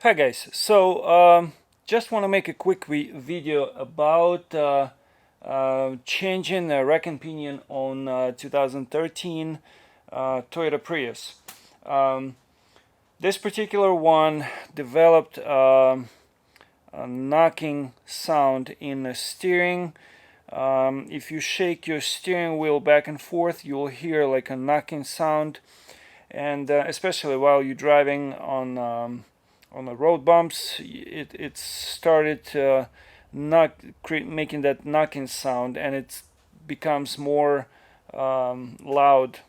Hi guys, just want to make a quick video about changing the rack and pinion on 2013 Toyota Prius. Um, this particular one developed a knocking sound in the steering. If you shake your steering wheel back and forth, you'll hear like a knocking sound, and especially while you're driving on the road bumps, it started making that knocking sound, and it becomes more loud,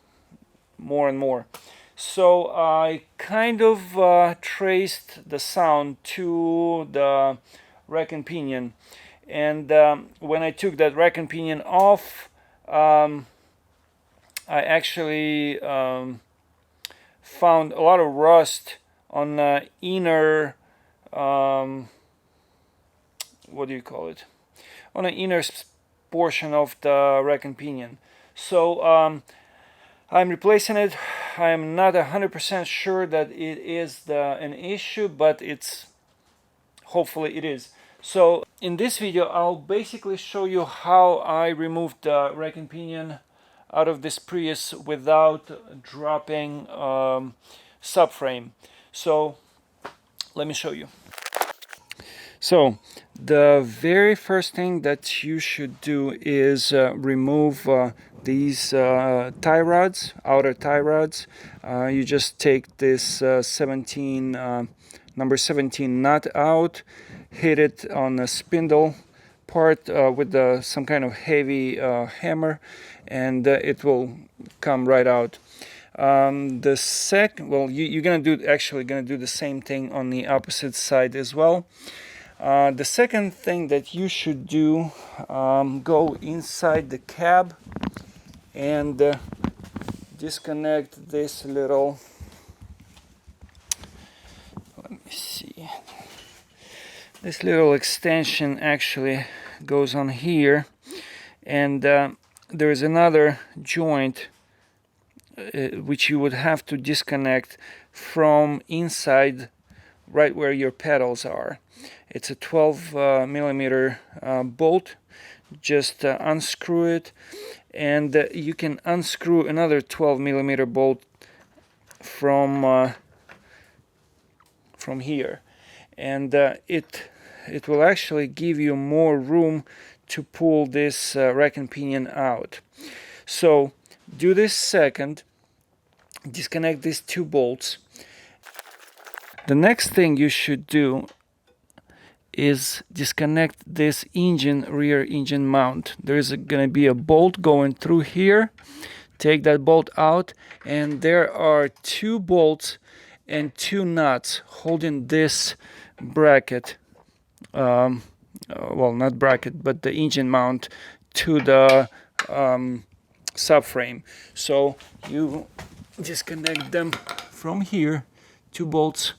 more and more. So I kind of traced the sound to the rack and pinion, and when I took that rack and pinion off, I actually found a lot of rust on the inner what do you call it, on the inner portion of the rack and pinion. So I'm replacing it. I'm not 100% sure that it is an issue, but hopefully it is. So in this video I'll basically show you how I removed the rack and pinion out of this Prius without dropping subframe. So let me show you. So the very first thing that you should do is remove these tie rods, outer tie rods. You just take this number 17 nut out, hit it on the spindle part with some kind of heavy hammer, and it will come right out. The second, well, you're gonna do the same thing on the opposite side as well. The second thing that you should do, go inside the cab and disconnect this little, let me see, this little extension actually goes on here, and there is another joint which you would have to disconnect from inside, right where your pedals are. It's a 12 millimeter bolt. Just unscrew it, and you can unscrew another 12 millimeter bolt from here, and it will actually give you more room to pull this rack and pinion out. So do this second, disconnect these two bolts. The next thing you should do is disconnect this rear engine mount. There's gonna be a bolt going through here. Take that bolt out, and there are two bolts and two nuts holding this bracket, well, not bracket, but the engine mount to the subframe. So you disconnect them from here, two bolts.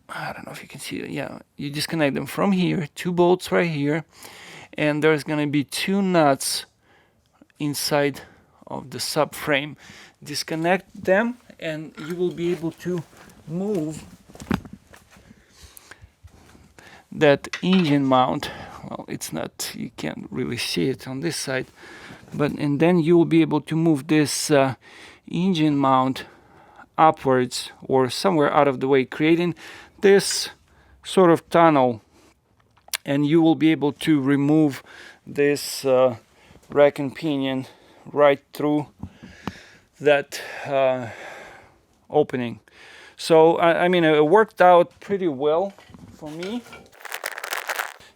I don't know if you can see it. Yeah, you disconnect them from here, two bolts right here, and there's gonna be two nuts inside of the subframe. Disconnect them, and you will be able to move that engine mount. Well, it's not, you can't really see it on this side, and then you will be able to move this engine mount upwards or somewhere out of the way, creating this sort of tunnel, and you will be able to remove this rack and pinion right through that opening. So I mean, it worked out pretty well for me.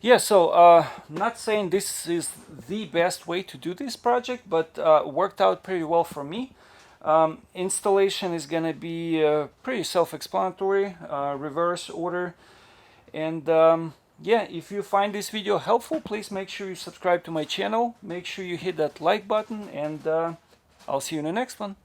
Yeah, so not saying this is the best way to do this project, but worked out pretty well for me. Installation is gonna be pretty self-explanatory, reverse order, and yeah, if you find this video helpful, please make sure you subscribe to my channel, make sure you hit that like button, and I'll see you in the next one.